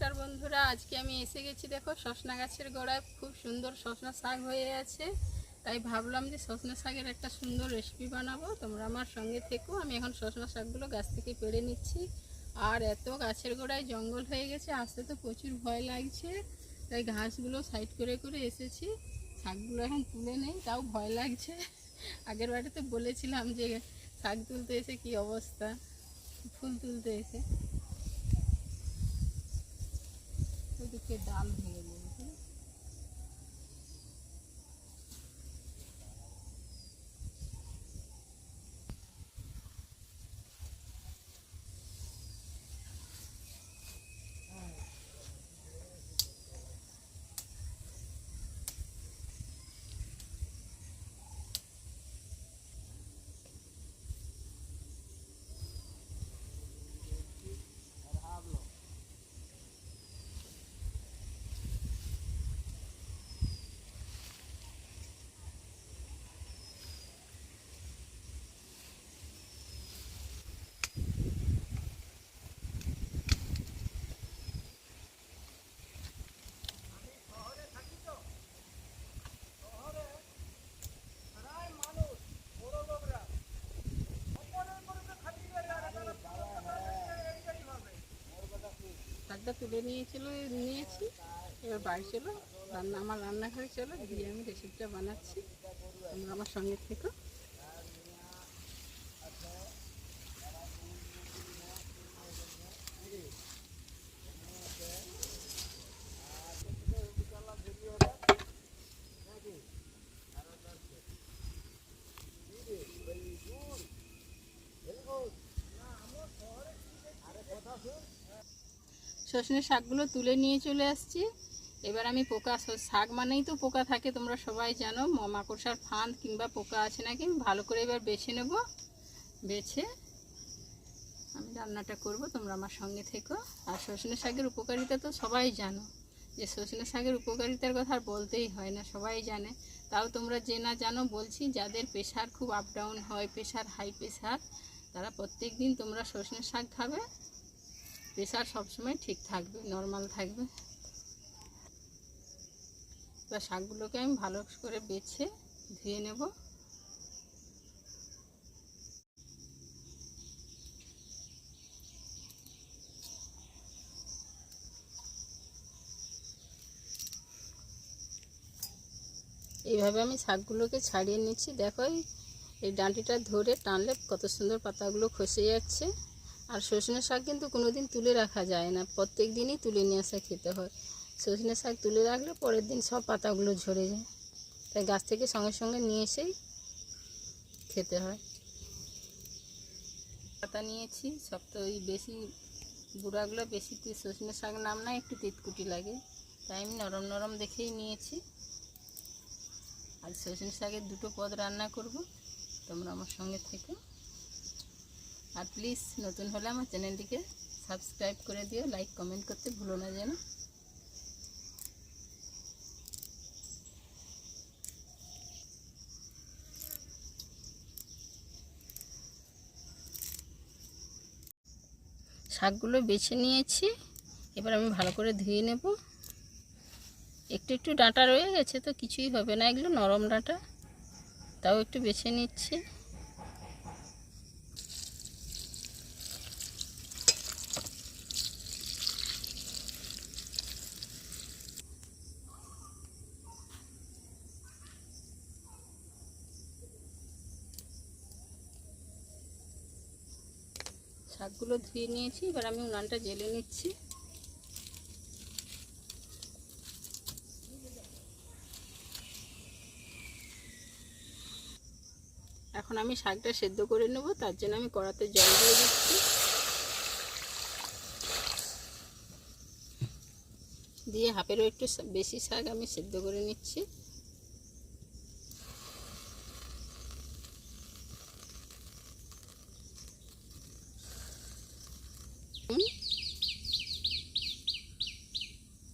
নমস্কার বন্ধুরা, আজকে আমি এসে গেছি। দেখো, সজনা গাছের গোড়ায় খুব সুন্দর সজনা শাক হয়ে আছে। তাই ভাবলাম যে সজনা শাকের একটা সুন্দর রেসিপি বানাবো। তোমরা আমার সঙ্গে থেকো। আমি এখন সজনা শাকগুলো গাছ থেকে পেড়ে নিচ্ছি। আর এত গাছের গোড়ায় জঙ্গল হয়ে গেছে, আসতে তো প্রচুর ভয় লাগছে। তাই ঘাসগুলো সাইড করে করে এসেছি। শাকগুলো এখন তুলে নেই, তাও ভয় লাগছে। আগের বাড়িতে বলেছিলাম যে শাক তুলতে এসে কি অবস্থা, ফুল তুলতে এসে ওদিকে ডাল ভেঙে দিয়েছে। শাকটা তুলে নিয়েছি। এবার বাড়ি চলো, আমার রান্নাঘরে চলো, দিয়ে আমি রেসিপিটা বানাচ্ছি। তোমরা আমার সঙ্গে থেকো। সজনে শাকগুলো তুলে নিয়ে চলে আসছি। এবার আমি শাক মানেই তো পোকা থাকে, তোমরা সবাই জানো। মাকড়সার ফাঁদ কিংবা পোকা আছে নাকি ভালো করে এবার বেছে নেব। বেছে আমি রান্নাটা করব, তোমরা আমার সঙ্গে থেকো। আর সজনে শাকের উপকারিতা তো সবাই জানো, যে সজনে শাকের উপকারিতার কথা আর বলতেই হয় না, সবাই জানে। তাও তোমরা যে না জানো বলছি, যাদের প্রেশার খুব আপ ডাউন হয়, প্রেশার হাই প্রেশার, তারা প্রত্যেক দিন তোমরা সজনে শাক খাবে। প্রেশার সবসময় ঠিক থাকবে, নর্মাল থাকবে। এবার শাকগুলোকে আমি ভালো করে বেছে ধুয়ে নেব। এইভাবে আমি শাকগুলোকে ছাড়িয়ে নিচ্ছি। দেখো, এই ডাঁটিটা ধরে টানলে কত সুন্দর পাতাগুলো খসে যাচ্ছে। আর সজনে শাক কিন্তু কোনো দিন তুলে রাখা যায় না, প্রত্যেক দিনই তুলে নিয়ে আসা খেতে হয়। সজনে শাক তুলে রাখলে পরের দিন সব পাতাগুলো ঝরে যায়, তাই গাছ থেকে সঙ্গে সঙ্গে নিয়ে এসেই খেতে হয়। পাতা নিয়েছি, সব তো ওই বেশি গুঁড়াগুলো বেশি সজনে শাক নাম না, একটু তিতকুটি লাগে, তাই আমি নরম নরম দেখেই নিয়েছি। আর সজনে শাকের দুটো পদ রান্না করব, তোমরা আমার সঙ্গে থেকো। আর প্লিজ নতুন হলে আমার চ্যানেলটিকে সাবস্ক্রাইব করে দিও, লাইক কমেন্ট করতে ভুলো না যেন। শাকগুলো বেছে নিয়েছি, এবার আমি ভালো করে ধুয়ে নেব। একটু একটু ডাঁটা রয়ে গেছে, তো কিছুই হবে না, এগুলো নরম ডাঁটা, তাও একটু বেছে নিচ্ছি। শাকগুলো ধুয়ে নিয়েছি, এবার আমি উনানটা জ্বেলে নিচ্ছি। এখন আমি শাকটা সেদ্ধ করে নেব, তার জন্য আমি কড়াতে জল দিয়ে দিচ্ছি। দিয়ে হাফেরও একটু বেশি শাক আমি সেদ্ধ করে নিচ্ছি।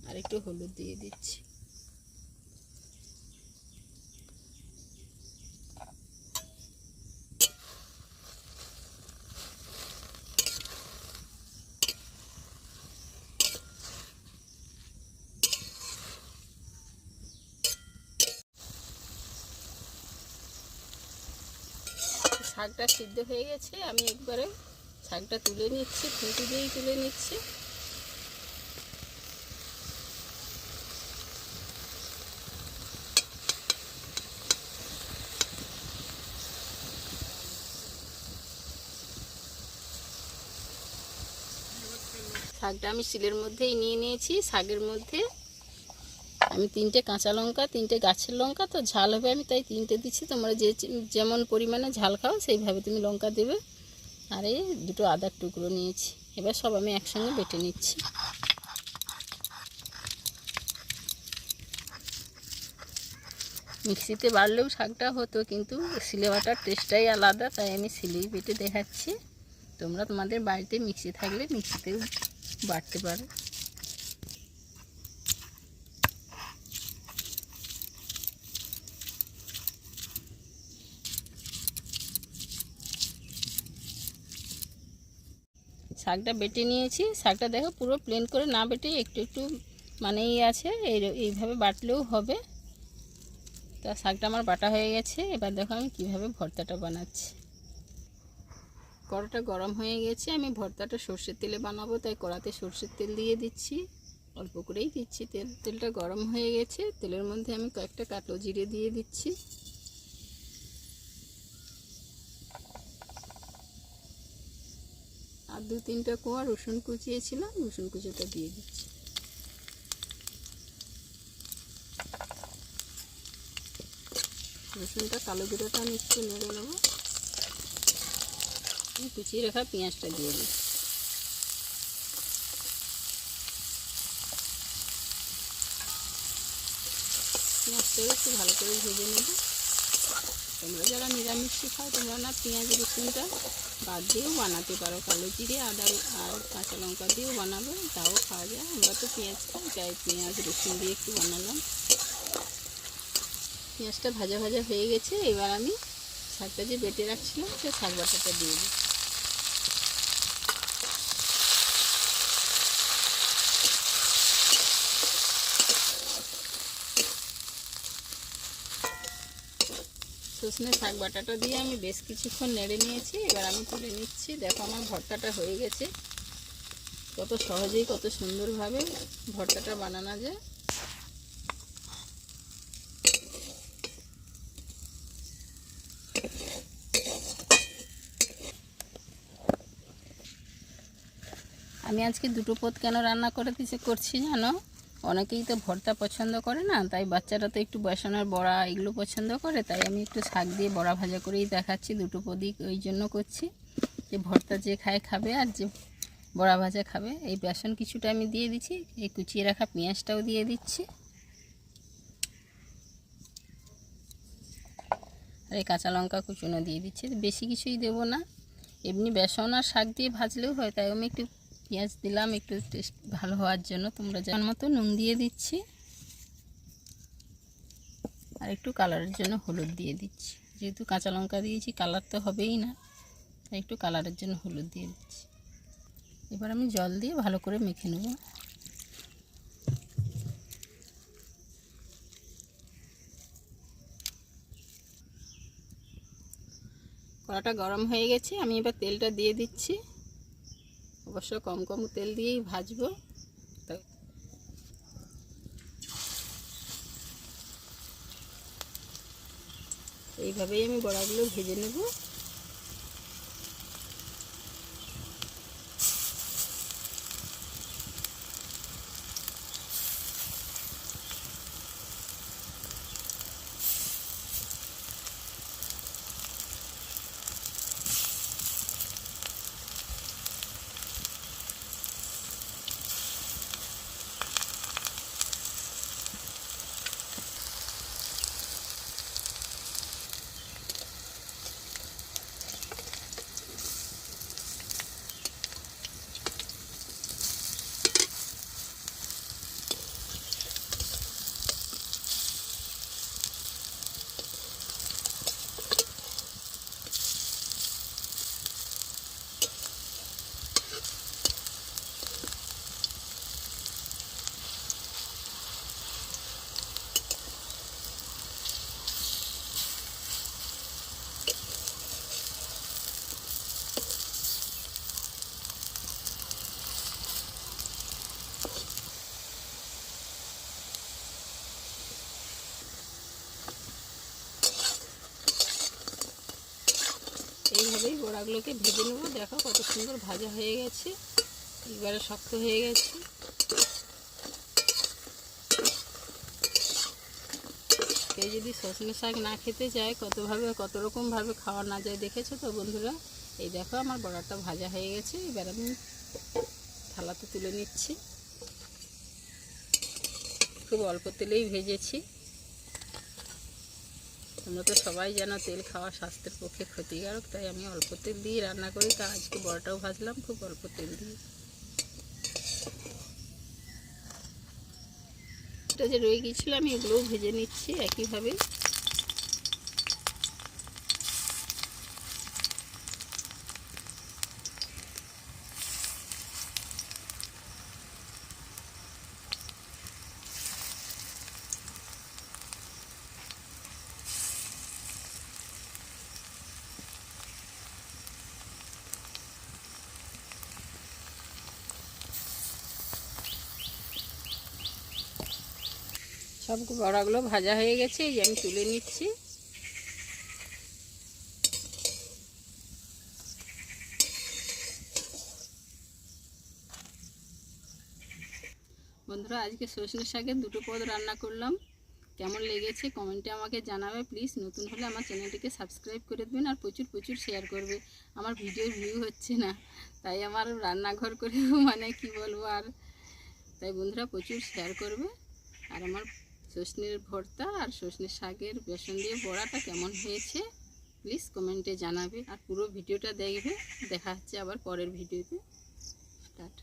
আর একটু হলুদ দিয়ে দিচ্ছি। শাকটা সিদ্ধ হয়ে গেছে, আমি একবারে শাকটা তুলে নিচ্ছি, খুঁটি দিয়েই তুলে নিচ্ছি। শাকটা আমি শিলের মধ্যেই নিয়ে নিয়েছি। শাকের মধ্যে আমি 3টে কাঁচা লঙ্কা, 3টে গাছের লঙ্কা, তো ঝাল হবে আমি তাই 3টে দিচ্ছি। তোমরা যেমন পরিমাণে ঝাল খাও সেইভাবে তুমি লঙ্কা দেবে। আর এই 2টো আদার টুকরো নিয়েছি। এবার সব আমি একসঙ্গে বেটে নিচ্ছি। মিক্সিতে বাড়লেও শাকটা হতো, কিন্তু শিলে বাটার টেস্টটাই আলাদা, তাই আমি শিলেই বেটে দেখাচ্ছি। তোমরা তোমাদের বাড়িতে মিক্সি থাকলে মিক্সিতেও বাটতে পারো। শাকটা বেটে নিয়েছি। শাকটা দেখো পুরো প্লেন করে না বেটে একটু একটু মানে আছে, এইভাবে বাটলেও হবে। তা শাকটা আমার বাটা হয়ে গেছে। এবার দেখো আমি কিভাবে ভর্তাটা বানাচ্ছি। কড়াটা গরম হয়ে গেছে, আমি ভর্তাটা সর্ষের তেলে বানাবো, তাই কড়াতে সর্ষের তেল দিয়ে দিচ্ছি। অল্প করেই দিচ্ছি তেল। তেলটা গরম হয়ে গেছে, তেলের মধ্যে আমি কয়েকটা কালো জিরে দিয়ে দিচ্ছি। আর 2-3টা কোয়া রসুন কুচিয়েছিলাম, রসুন কুচিটা দিয়ে দিচ্ছি। রসুনটা কালো জিরাটা আমি একটু নেড়ে নেবো। কুচিয়ে রাখা পেঁয়াজটা দিয়ে দিই। পেঁয়াজটাও একটু ভালো করে ভেজে নেব। তোমরা যারা নিরামিষ খাও তোমরা না পেঁয়াজ রসুনটা বাদ দিয়েও বানাতে পারো, কালো জিরে আদা আর কাঁচা লঙ্কা দিয়েও বানাবে, তাও খাওয়া যায়। আমরা তো পেঁয়াজ খাই, তাই পেঁয়াজ রসুন দিয়ে একটু বানালাম। পেঁয়াজটা ভাজা ভাজা হয়ে গেছে। এবার আমি শাকটা যে বেটে রাখছিলাম সে শাক বাটাটা দিয়ে দিই। সজনে শাক বাটাটা দিয়ে আমি বেশ কিছুক্ষণ নেড়ে নিয়েছি। এবার আমি তুলে নিচ্ছি। দেখো আমার ভর্তাটা হয়ে গেছে। কত সহজেই কত সুন্দরভাবে ভর্তাটা বানানো যায়। আমি আজকে 2টো পদ কেন রান্না করছি জানো? অনেকেই তো ভর্তা পছন্দ করে না, তাই বাচ্চারা তো একটু বেসনের বড়া এগুলো পছন্দ করে, তাই আমি একটু শাক দিয়ে বড়া ভাজা করেই দেখাচ্ছি। 2টো পদই ওই জন্য করছি, যে ভর্তা যে খায় খাবে আর যে বড়া ভাজা খাবে। এই বেসন কিছুটা আমি দিয়ে দিচ্ছি, এই কুচিয়ে রাখা পেঁয়াজটাও দিয়ে দিচ্ছি, আর এই কাঁচা লঙ্কা কুচুনো দিয়ে দিচ্ছি। বেশি কিছুই দেবো না, এমনি বেসন আর শাক দিয়ে ভাজলেও হয়, তাই আমি একটু পেঁয়াজ দিলাম একটু টেস্ট ভালো হওয়ার জন্য। তোমরা জানার মতো নুন দিয়ে দিচ্ছি, আর একটু কালারের জন্য হলুদ দিয়ে দিচ্ছি। যেহেতু কাঁচা লঙ্কা দিয়েছি কালার তো হবেই না, তাই একটু কালারের জন্য হলুদ দিয়ে দিচ্ছি। এবার আমি জল দিয়ে ভালো করে মেখে নেব। কড়াটা গরম হয়ে গেছে, আমি এবার তেলটা দিয়ে দিচ্ছি। অবশ্য কম কম তেল দিয়েই ভাজবো। এইভাবেই আমি বড়াগুলো ভেজে নেব। এইভাবেই বড়াগুলোকে ভেজে নেবো। দেখো কত সুন্দর ভাজা হয়ে গেছে, এবারে শক্ত হয়ে গেছে। কেউ যদি সজনে শাক না খেতে চায় কত রকমভাবে খাওয়া না যায়, দেখেছো তো বন্ধুরা। এই দেখো আমার বড়াটা ভাজা হয়ে গেছে, এবার আমি থালাতে তুলে নিচ্ছি। খুব অল্প তেলেই ভেজেছি। তোমরা তো সবাই জানো তেল খাওয়া স্বাস্থ্যের পক্ষে ক্ষতিকারক, তাই আমি অল্প তেল দিয়ে রান্না করি। তা আজকে বড়াটাও ভাজলাম খুব অল্প তেল দিয়ে। এটা যে রয়ে গিয়েছিল আমি এগুলোও ভেজে নিচ্ছি একইভাবে। সব বড়াগুলো ভাজা হয়ে গেছে, এই যে আমি তুলে নিচ্ছি। বন্ধুরা আজকে সজনে শাকের দুটো পদ রান্না করলাম। কেমন লেগেছে কমেন্টে আমাকে জানাবে প্লিজ। নতুন হলে আমার চ্যানেলটিকে সাবস্ক্রাইব করে দেবেন আর প্রচুর শেয়ার করবে। আমার ভিডিও ভিউ হচ্ছে না, তাই আমার রান্নাঘর করে মানে কি বলবো আর, তাই বন্ধুরা প্রচুর শেয়ার করবে। আর আমার সজনের ভর্তা আর সজনে শাকের বেসন দিয়ে বড়াটা কেমন হয়েছে প্লিজ কমেন্টে জানাবে আর পুরো ভিডিওটা দেখবে। দেখা হচ্ছে আবার পরের ভিডিওতে। স্টার্ট।